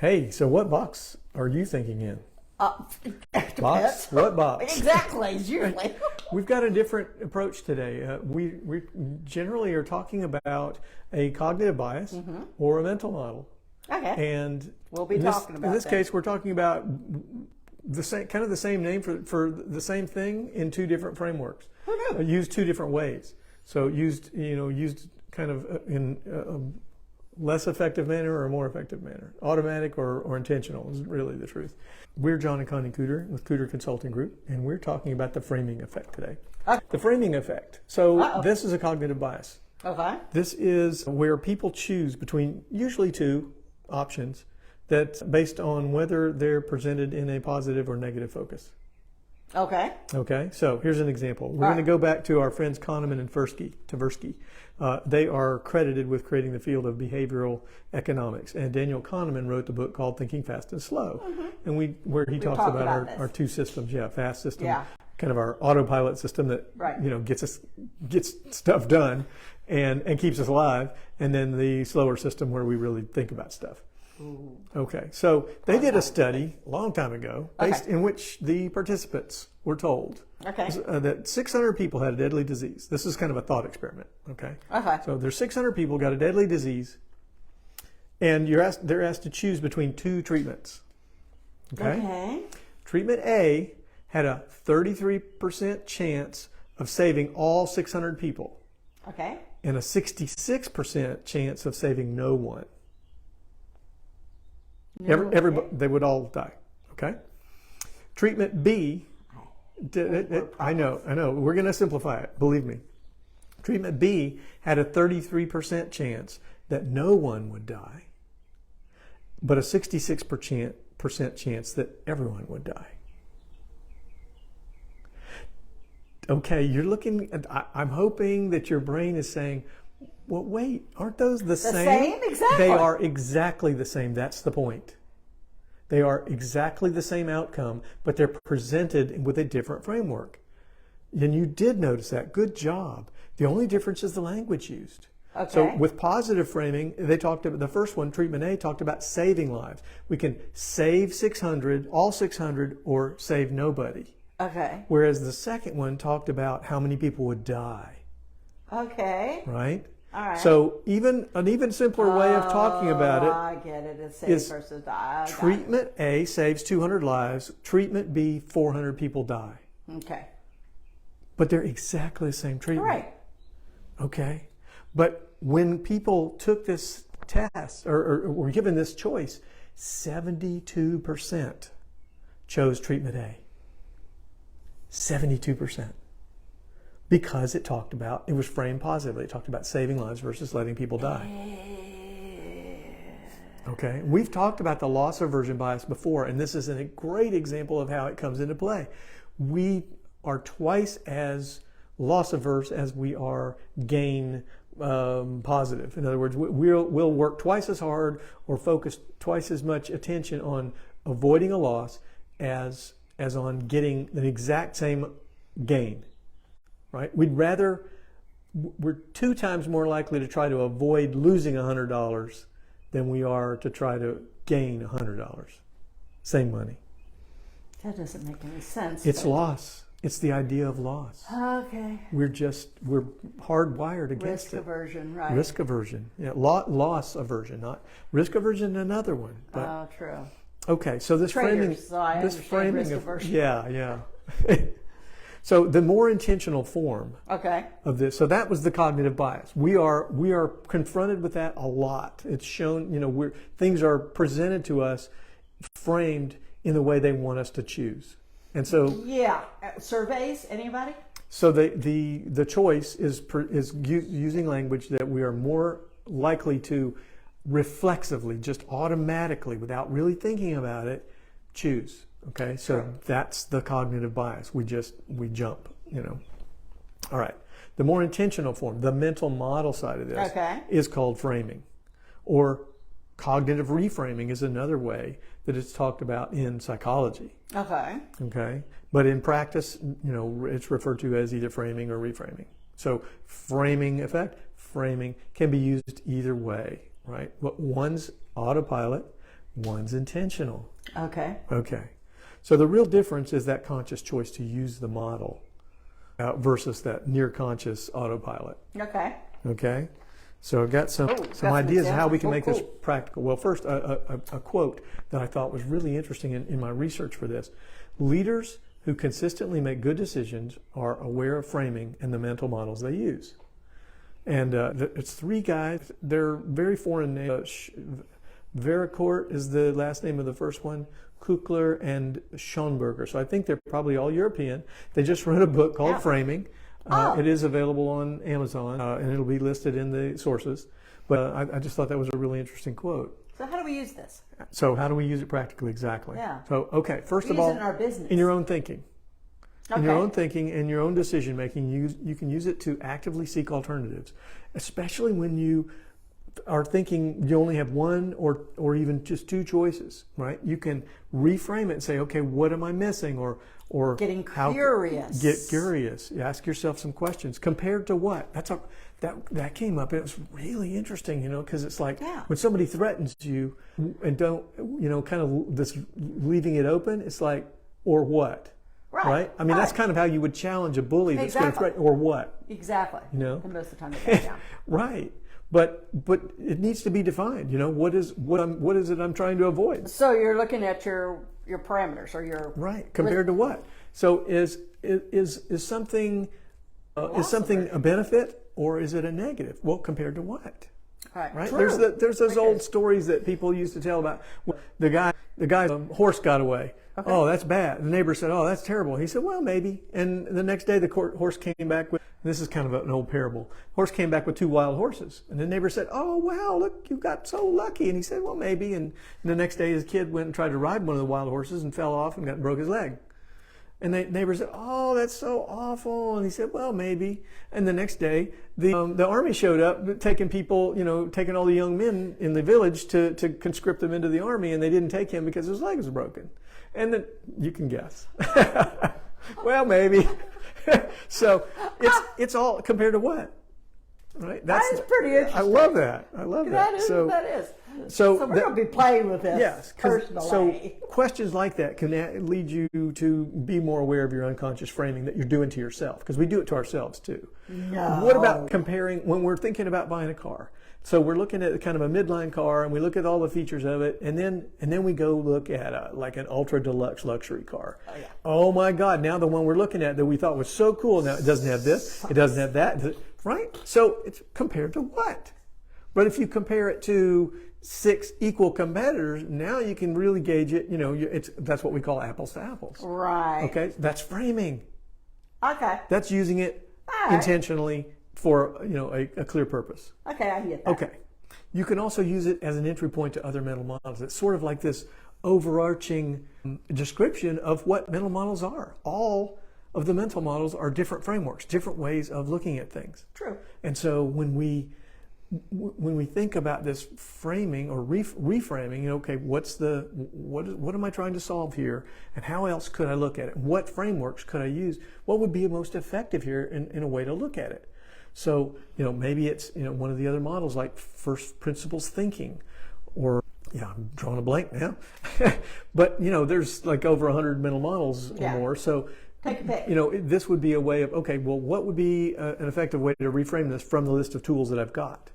Hey, so what box are you thinking in? Uh, Box? What box? Exactly, usually. We've got a different approach today. We generally are talking about a cognitive bias or a mental model. Okay. And We'll be talking about in this that. case, we're talking about the same kind of the same name for the same thing in two different frameworks. Who knew? Used two different ways. So used kind of in a less effective manner or a more effective manner. Automatic or intentional is really the truth. We're John and Connie Cooter with Cooter Consulting Group, and we're talking about the framing effect today. The framing effect. So this is a cognitive bias. Okay. This is where people choose between usually two options that's based on whether they're presented in a positive or negative focus. Okay. Okay, so here's an example. We're going to go back to our friends Kahneman and Tversky. They are credited with creating the field of behavioral economics. And Daniel Kahneman wrote the book called Thinking Fast and Slow, and where he talks about our two systems. Yeah, fast system, kind of our autopilot system that gets stuff done and keeps us alive, and then the slower system where we really think about stuff. Ooh. Okay, so they did a study a long time ago in which the participants were told that 600 people had a deadly disease. This is kind of a thought experiment. Okay. So there's 600 people got a deadly disease, and they're asked to choose between two treatments. Okay. Treatment A had a 33% chance of saving all 600 people. Okay. And a 66% chance of saving no one. Everybody, they would all die. Okay. Treatment B, I know. We're going to simplify it. Believe me. Treatment B had a 33% chance that no one would die, but a 66% chance that everyone would die. Okay, you're looking at, I'm hoping that your brain is saying, well, wait, aren't those the same? The same? Exactly. They are exactly the same. That's the point. They are exactly the same outcome, but they're presented with a different framework. And you did notice that. Good job. The only difference is the language used. Okay. So with positive framing, they talked about, the first one, treatment A, talked about saving lives. We can save 600, all 600, or save nobody. Okay. Whereas the second one talked about how many people would die. Okay. Right? All right. So an even simpler way of talking about it. I get it. It's save versus die. Treatment A saves 200 lives. Treatment B, 400 people die. Okay. But they're exactly the same treatment. Right. Okay. But when people took this test or were given this choice, 72% chose treatment A. 72%. Because it was framed positively. It talked about saving lives versus letting people die. Okay, we've talked about the loss aversion bias before, and this is a great example of how it comes into play. We are twice as loss averse as we are gain positive. In other words, we'll work twice as hard or focus twice as much attention on avoiding a loss as on getting the exact same gain. Right? We're 2 times more likely to try to avoid losing $100 than we are to try to gain $100. Same money. That doesn't make any sense. It's loss. It's the idea of loss. Okay. We're hardwired against Risk it. aversion, right. Risk aversion. Yeah, loss aversion, not risk aversion, another one. Oh, true. Okay, so this Traders, framing risk of, aversion. yeah. So the more intentional form of this, so that was the cognitive bias. We are confronted with that a lot. It's shown, things are presented to us, framed in the way they want us to choose. And so surveys, anybody? So the choice is using language that we are more likely to reflexively, just automatically, without really thinking about it, choose. Okay, so that's the cognitive bias. We jump, All right. The more intentional form, the mental model side of this is called framing. Or cognitive reframing is another way that it's talked about in psychology. Okay. But in practice, it's referred to as either framing or reframing. So framing effect, framing can be used either way, right? But one's autopilot, one's intentional. Okay. Okay. So the real difference is that conscious choice to use the model versus that near conscious autopilot. Okay. Okay. So I've got some some ideas of how we can make cool. this practical. Well, first, a quote that I thought was really interesting in my research for this. Leaders who consistently make good decisions are aware of framing and the mental models they use. And it's three guys. They're very foreign names. Vericourt is the last name of the first one. Kukler and Schoenberger. So I think they're probably all European. They just wrote a book called Framing. It is available on Amazon, and it'll be listed in the sources. But I just thought that was a really interesting quote. So how do we use this? So how do we use it practically? Exactly. Yeah. So, okay, first We of use all, it in our business. in your own thinking. In Okay. your own thinking and your own decision making, you can use it to actively seek alternatives, especially when you are thinking you only have one or even just two choices, right? You can reframe it and say, okay, what am I missing? Or Getting curious. Get curious. Ask yourself some questions. Compared to what? That came up. It was really interesting, because it's like when somebody threatens you and don't, kind of this leaving it open. It's like, or what? Right? I mean, that's kind of how you would challenge a bully that's going to threaten, or what? Exactly. And most of the time they back down. Right. But it needs to be defined. What is it I'm trying to avoid? So you're looking at your parameters or your right compared to what? So is something a benefit or is it a negative? Well, compared to what? Right. True. There's those old stories that people used to tell about the guy's horse got away. Okay. Oh, that's bad. The neighbor said, oh, that's terrible. He said, well, maybe. And the next day, the horse came back with, this is kind of an old parable. Horse came back with 2 wild horses. And the neighbor said, oh, wow, look, you got so lucky. And he said, well, maybe. And the next day, his kid went and tried to ride one of the wild horses and fell off and broke his leg. And the neighbor said, oh, that's so awful. And he said, well, maybe. And the next day, the army showed up, taking people, taking all the young men in the village to conscript them into the army. And they didn't take him because his leg was broken. And then you can guess. Well, maybe. So it's all compared to what? Right? That's pretty interesting. I love that. That is. So we're going to be playing with this. Yes. Personally. So questions like that can lead you to be more aware of your unconscious framing that you're doing to yourself, because we do it to ourselves too. No. What about comparing when we're thinking about buying a car? So we're looking at kind of a midline car, and we look at all the features of it, and then we go look at like an ultra deluxe luxury car. Oh, yeah. Oh my God! Now the one we're looking at that we thought was so cool, now it doesn't have this, it doesn't have that, right? So it's compared to what? But if you compare it to 6 equal competitors, now you can really gauge it. That's what we call apples to apples. Right. Okay, that's framing. Okay. That's using it intentionally for a clear purpose. Okay, I get that. Okay. You can also use it as an entry point to other mental models. It's sort of like this overarching description of what mental models are. All of the mental models are different frameworks, different ways of looking at things. True. And so when we think about this framing or reframing, okay, what am I trying to solve here, and how else could I look at it? What frameworks could I use? What would be most effective here in a way to look at it? So, maybe it's, one of the other models like first principles thinking, or, I'm drawing a blank now. But, there's like over 100 mental models or more. So, take a pick. This would be a way of, okay, well, what would be an effective way to reframe this from the list of tools that I've got?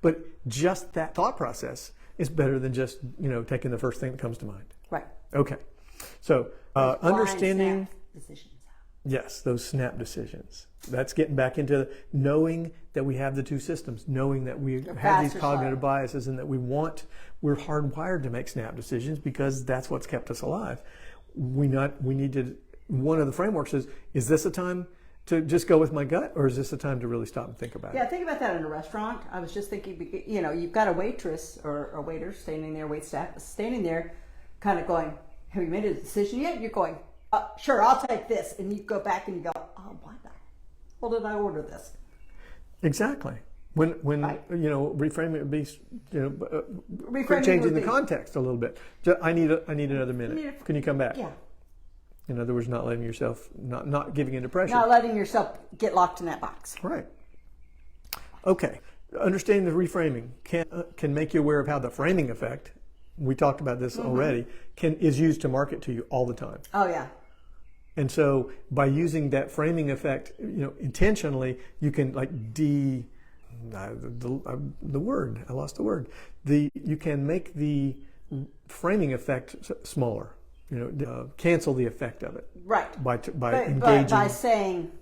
But just that thought process is better than just, taking the first thing that comes to mind. Right. Okay. So, understanding. Decisions. Yes, those snap decisions. That's getting back into knowing that we have the two systems, knowing that we have these cognitive biases, and that we're hardwired to make snap decisions because that's what's kept us alive. We need to, one of the frameworks is this a time to just go with my gut, or is this a time to really stop and think about it? Yeah, think about that in a restaurant. I was just thinking, you've got a waitress or a waiter standing there, waitstaff standing there, kind of going, have you made a decision yet? You're going, sure, I'll take this. And you go back and you go, oh, why the hell did I order this? Exactly. When reframing it would be, changing the context a little bit. I need another minute. Can you come back? Yeah. In other words, not letting yourself, not giving into pressure. Not letting yourself get locked in that box. Right. Okay. Understanding the reframing can make you aware of how the framing effect we talked about this already, is used to market to you all the time. Oh yeah. And so by using that framing effect, intentionally, you can the word, I lost the word. You can make the framing effect smaller, cancel the effect of it. Right. By engaging. But by saying,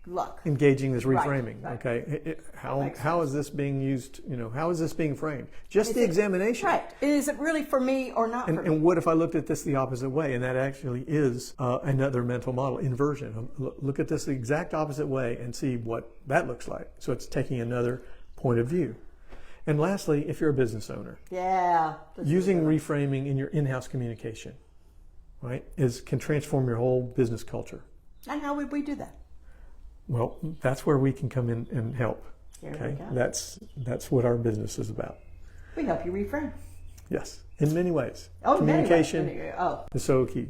look. Engaging this reframing. Right. Okay. How is this being used? How is this being framed? Just the examination. Right. Is it really for me or not for me? And what if I looked at this the opposite way? And that actually is another mental model, inversion. Look at this the exact opposite way and see what that looks like. So it's taking another point of view. And lastly, if you're a business owner, using reframing in your in-house communication, right, can transform your whole business culture. And how would we do that? Well, that's where we can come in and help. Here Okay, we go. that's what our business is about. We help you reframe. Yes, in many ways. Oh, Communication many ways. is so key.